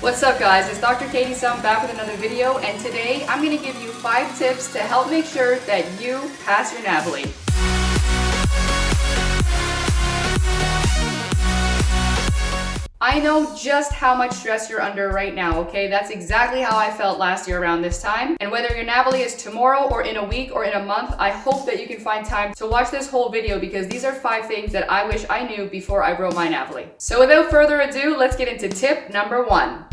What's up guys, it's Dr. Katie Sum back with another video, and today I'm going to give you 5 tips to help make sure that you pass your Navle. I know just how much stress you're under right now, okay? That's exactly how I felt last year around this time. And whether your Navle is tomorrow or in a week or in a month, I hope that you can find time to watch this whole video because these are 5 things that I wish I knew before I wrote my Navle. So without further ado, let's get into tip number 1.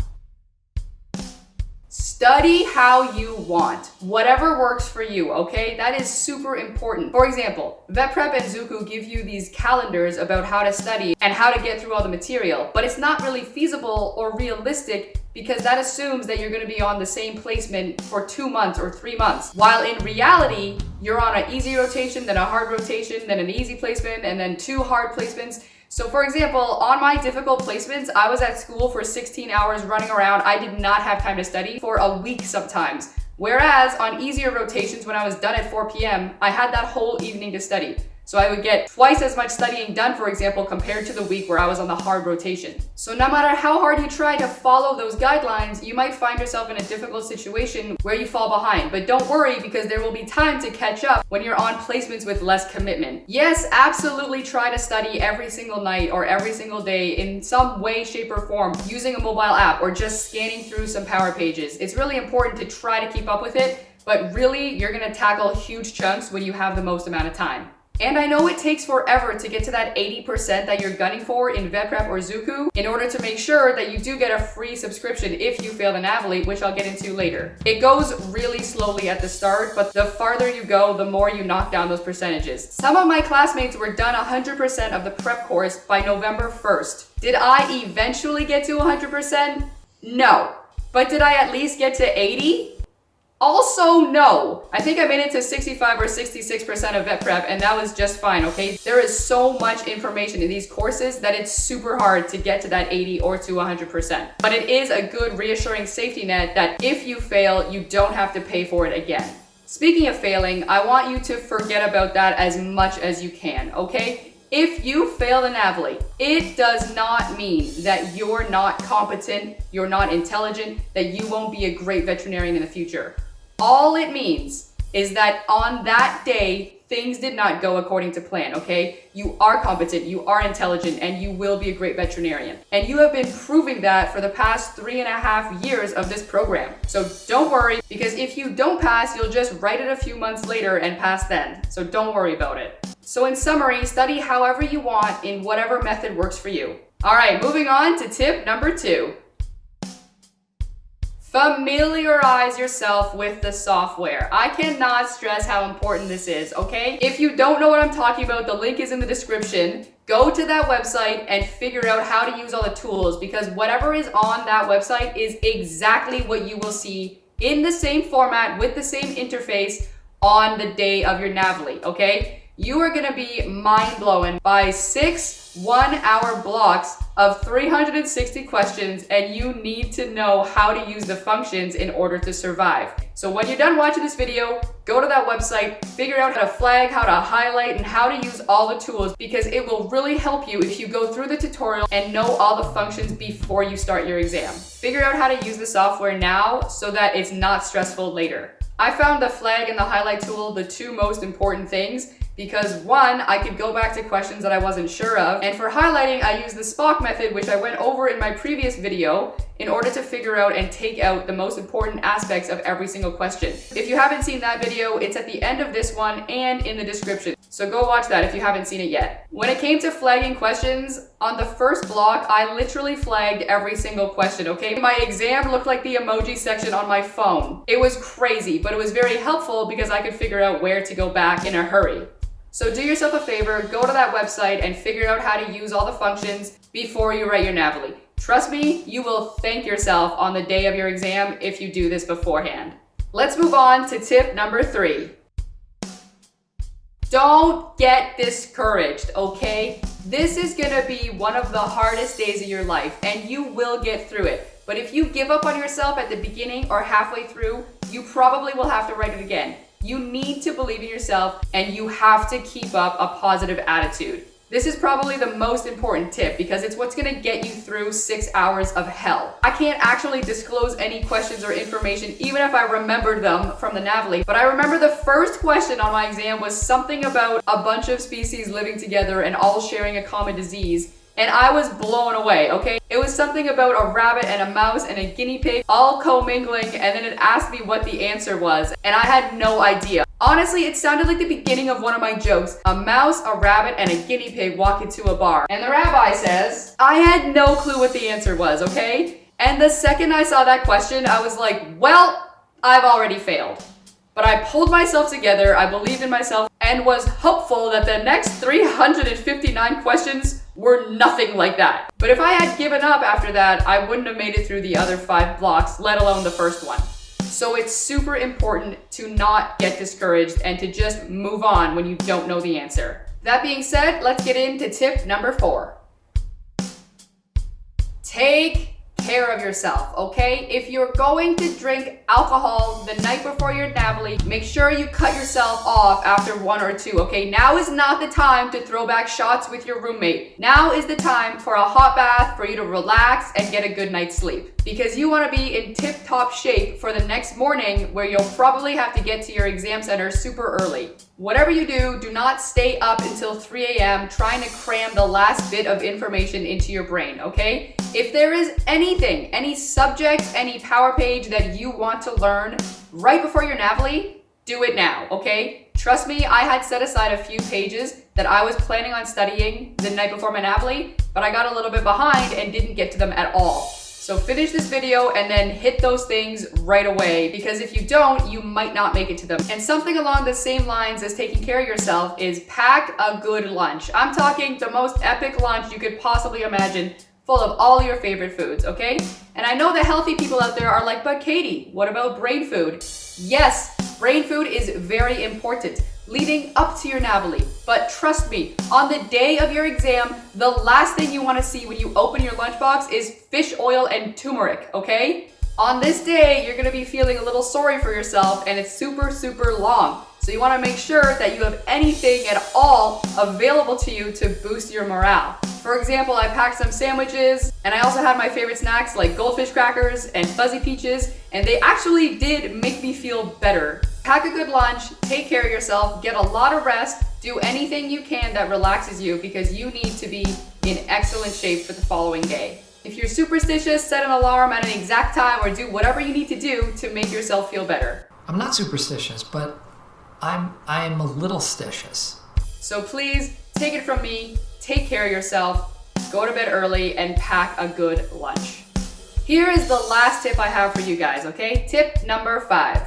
Study how you want. Whatever works for you, okay? That is super important. For example, Vet Prep and Zuku give you these calendars about how to study and how to get through all the material, but it's not really feasible or realistic because that assumes that you're going to be on the same placement for 2 months or 3 months. While in reality, you're on an easy rotation, then a hard rotation, then an easy placement, and then 2 hard placements. So for example, on my difficult placements, I was at school for 16 hours running around. I did not have time to study for a week sometimes. Whereas on easier rotations, when I was done at 4 p.m., I had that whole evening to study. So I would get twice as much studying done, for example, compared to the week where I was on the hard rotation. So no matter how hard you try to follow those guidelines, you might find yourself in a difficult situation where you fall behind. But don't worry, because there will be time to catch up when you're on placements with less commitment. Yes, absolutely try to study every single night or every single day in some way, shape, or form using a mobile app or just scanning through some power pages. It's really important to try to keep up with it, but really you're gonna tackle huge chunks when you have the most amount of time. And I know it takes forever to get to that 80% that you're gunning for in Vet Prep or Zuku in order to make sure that you do get a free subscription if you fail the Navle, which I'll get into later. It goes really slowly at the start, but the farther you go, the more you knock down those percentages. Some of my classmates were done 100% of the prep course by November 1st. Did I eventually get to 100%? No. But did I at least get to 80? Also, no. I think I made it to 65 or 66% of Vet Prep, and that was just fine, okay? There is so much information in these courses that it's super hard to get to that 80 or to 100%. But it is a good reassuring safety net that if you fail, you don't have to pay for it again. Speaking of failing, I want you to forget about that as much as you can, okay? If you fail the Navle, it does not mean that you're not competent, you're not intelligent, that you won't be a great veterinarian in the future. All it means is that on that day, things did not go according to plan, okay? You are competent, you are intelligent, and you will be a great veterinarian. And you have been proving that for the past 3.5 years of this program. So don't worry, because if you don't pass, you'll just write it a few months later and pass then. So don't worry about it. So in summary, study however you want in whatever method works for you. All right, moving on to tip number 2. Familiarize yourself with the software. I cannot stress how important this is, okay? If you don't know what I'm talking about, the link is in the description. Go to that website and figure out how to use all the tools, because whatever is on that website is exactly what you will see in the same format with the same interface on the day of your Navle, okay? You are gonna be mind-blown by 6 one-hour blocks of 360 questions, and you need to know how to use the functions in order to survive. So when you're done watching this video, go to that website, figure out how to flag, how to highlight, and how to use all the tools, because it will really help you if you go through the tutorial and know all the functions before you start your exam. Figure out how to use the software now so that it's not stressful later. I found the flag and the highlight tool the 2 most important things, because 1, I could go back to questions that I wasn't sure of, and for highlighting, I used the Spock method, which I went over in my previous video, in order to figure out and take out the most important aspects of every single question. If you haven't seen that video, it's at the end of this one and in the description. So go watch that if you haven't seen it yet. When it came to flagging questions, on the first block, I literally flagged every single question, okay? My exam looked like the emoji section on my phone. It was crazy, but it was very helpful because I could figure out where to go back in a hurry. So do yourself a favor, go to that website and figure out how to use all the functions before you write your Navle. Trust me, you will thank yourself on the day of your exam if you do this beforehand. Let's move on to tip number 3. Don't get discouraged, okay? This is gonna be one of the hardest days of your life, and you will get through it. But if you give up on yourself at the beginning or halfway through, you probably will have to write it again. You need to believe in yourself, and you have to keep up a positive attitude. This is probably the most important tip because it's what's gonna get you through 6 hours of hell. I can't actually disclose any questions or information even if I remembered them from the Navle, but I remember the first question on my exam was something about a bunch of species living together and all sharing a common disease. And I was blown away, okay? It was something about a rabbit and a mouse and a guinea pig all commingling, and then it asked me what the answer was, and I had no idea. Honestly, it sounded like the beginning of one of my jokes. A mouse, a rabbit, and a guinea pig walk into a bar. And the rabbi says, I had no clue what the answer was, okay? And the second I saw that question, I was like, well, I've already failed. But I pulled myself together, I believed in myself, and was hopeful that the next 359 questions were nothing like that. But if I had given up after that, I wouldn't have made it through the other 5 blocks, let alone the first one. So it's super important to not get discouraged and to just move on when you don't know the answer. That being said, let's get into tip number 4. Take care of yourself, okay? If you're going to drink alcohol the night before your Navle, make sure you cut yourself off after 1 or 2, okay? Now is not the time to throw back shots with your roommate. Now is the time for a hot bath for you to relax and get a good night's sleep. Because you want to be in tip-top shape for the next morning where you'll probably have to get to your exam center super early. Whatever you do, do not stay up until 3 a.m. trying to cram the last bit of information into your brain, okay? If there is anything, any subject, any power page that you want to learn right before your Navle, do it now, okay? Trust me, I had set aside a few pages that I was planning on studying the night before my Navle, but I got a little bit behind and didn't get to them at all. So finish this video and then hit those things right away, because if you don't, you might not make it to them. And something along the same lines as taking care of yourself is pack a good lunch. I'm talking the most epic lunch you could possibly imagine, full of all your favorite foods, okay? And I know the healthy people out there are like, but Katie, what about brain food? Yes, brain food is very important leading up to your Navle. But trust me, on the day of your exam, the last thing you want to see when you open your lunchbox is fish oil and turmeric, okay? On this day, you're going to be feeling a little sorry for yourself, and it's super, super long. So you want to make sure that you have anything at all available to you to boost your morale. For example, I packed some sandwiches, and I also had my favorite snacks like goldfish crackers and fuzzy peaches, and they actually did make me feel better. Pack a good lunch, take care of yourself, get a lot of rest, do anything you can that relaxes you because you need to be in excellent shape for the following day. If you're superstitious, set an alarm at an exact time or do whatever you need to do to make yourself feel better. I'm not superstitious, but I am a little stitious. So please, take it from me, take care of yourself, go to bed early, and pack a good lunch. Here is the last tip I have for you guys, okay? Tip number 5.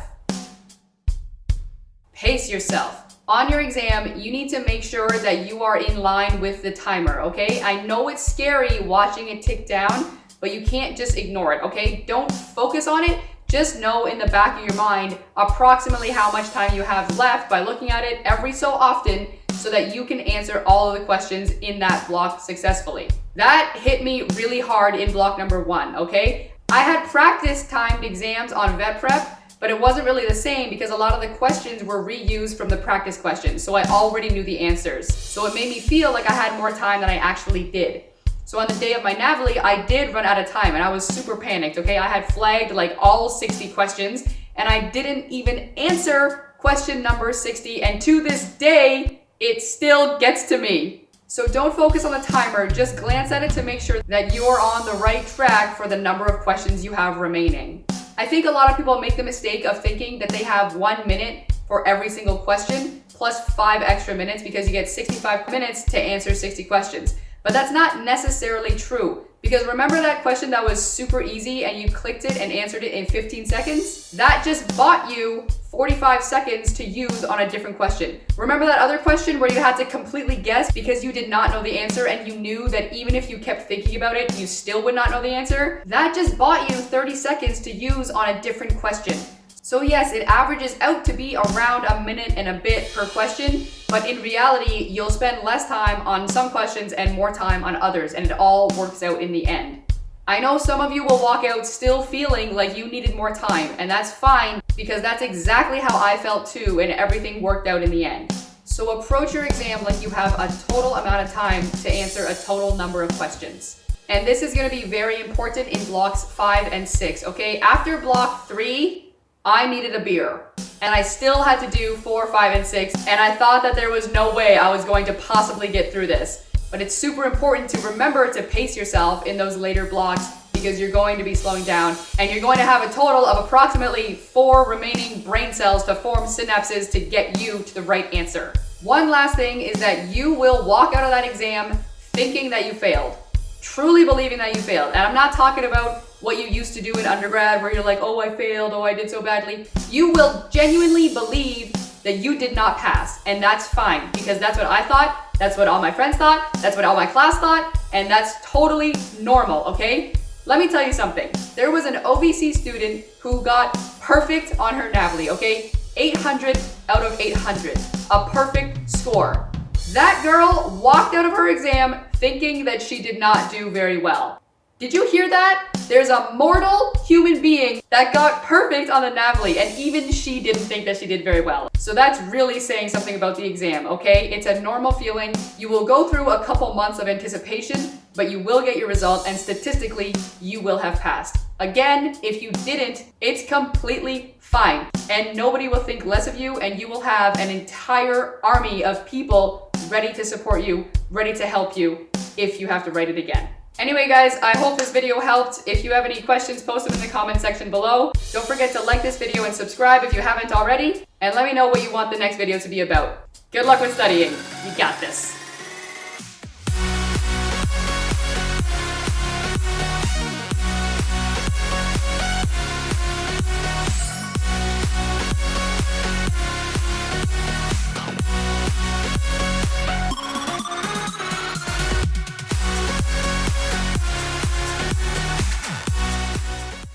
Pace yourself. On your exam, you need to make sure that you are in line with the timer, okay? I know it's scary watching it tick down, but you can't just ignore it, okay? Don't focus on it. Just know in the back of your mind approximately how much time you have left by looking at it every so often so that you can answer all of the questions in that block successfully. That hit me really hard in block number 1, okay? I had practice timed exams on vet prep, but it wasn't really the same because a lot of the questions were reused from the practice questions, so I already knew the answers. So it made me feel like I had more time than I actually did. So on the day of my Navle, I did run out of time and I was super panicked, okay? I had flagged like all 60 questions and I didn't even answer question number 60, and to this day, it still gets to me. So don't focus on the timer, just glance at it to make sure that you're on the right track for the number of questions you have remaining. I think a lot of people make the mistake of thinking that they have 1 minute for every single question, plus 5 extra minutes because you get 65 minutes to answer 60 questions. But that's not necessarily true, because remember that question that was super easy and you clicked it and answered it in 15 seconds? That just bought you 45 seconds to use on a different question. Remember that other question where you had to completely guess because you did not know the answer and you knew that even if you kept thinking about it, you still would not know the answer? That just bought you 30 seconds to use on a different question. So yes, it averages out to be around a minute and a bit per question, but in reality, you'll spend less time on some questions and more time on others, and it all works out in the end. I know some of you will walk out still feeling like you needed more time, and that's fine because that's exactly how I felt too, and everything worked out in the end. So approach your exam like you have a total amount of time to answer a total number of questions. And this is going to be very important in blocks 5 and 6, okay? After block 3, I needed a beer. And I still had to do 4, 5, and 6. And I thought that there was no way I was going to possibly get through this. But it's super important to remember to pace yourself in those later blocks because you're going to be slowing down and you're going to have a total of approximately 4 remaining brain cells to form synapses to get you to the right answer. One last thing is that you will walk out of that exam thinking that you failed, truly believing that you failed. And I'm not talking about what you used to do in undergrad where you're like, oh, I failed, oh, I did so badly. You will genuinely believe that you did not pass, and that's fine because that's what I thought, that's what all my friends thought, that's what all my class thought, and that's totally normal, okay? Let me tell you something. There was an OVC student who got perfect on her Navle, okay? 800 out of 800, a perfect score. That girl walked out of her exam thinking that she did not do very well. Did you hear that? There's a mortal human being that got perfect on the Navle, and even she didn't think that she did very well. So that's really saying something about the exam, okay? It's a normal feeling. You will go through a couple months of anticipation, but you will get your result, and statistically, you will have passed. Again, if you didn't, it's completely fine, and nobody will think less of you, and you will have an entire army of people ready to support you, ready to help you if you have to write it again. Anyway, guys, I hope this video helped. If you have any questions, post them in the comment section below. Don't forget to like this video and subscribe if you haven't already. And let me know what you want the next video to be about. Good luck with studying. You got this.